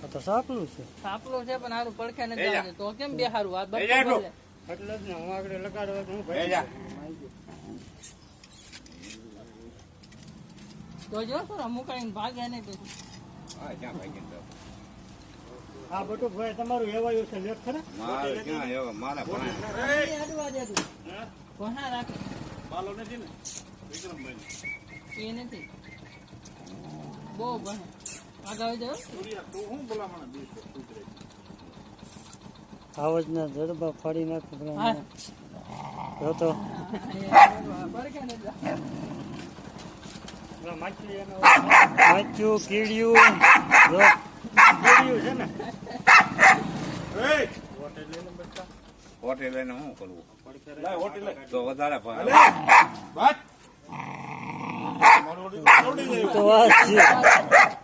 તો સાપલું છે. સાપલું છે પણ હારું પડખે નથી આવતું. તો કેમ બે હારું આ એટલે જ ને હું આગળ લગાડવા હું તો જો શું મુકાઈને ભાગ્યા નહીં પછી. આ બધું ભાઈ તમારું એવાયું છે લેટ ખરા કોના રાખે બાલો નથી ને વિક્રમભાઈ એ નથી બહુ ભણે આગળ જાવ સૂર્યા તું શું બોલામણ દીધો કુતરે આવજ ના જડબા ફાડી નાખું જો તો પડખે નથી માચ્યું કીડિયું જો કીડિયું છે ને હોટેલ લઈને શું કરવું હોટેલ તો વધારે વાત તો વાત છે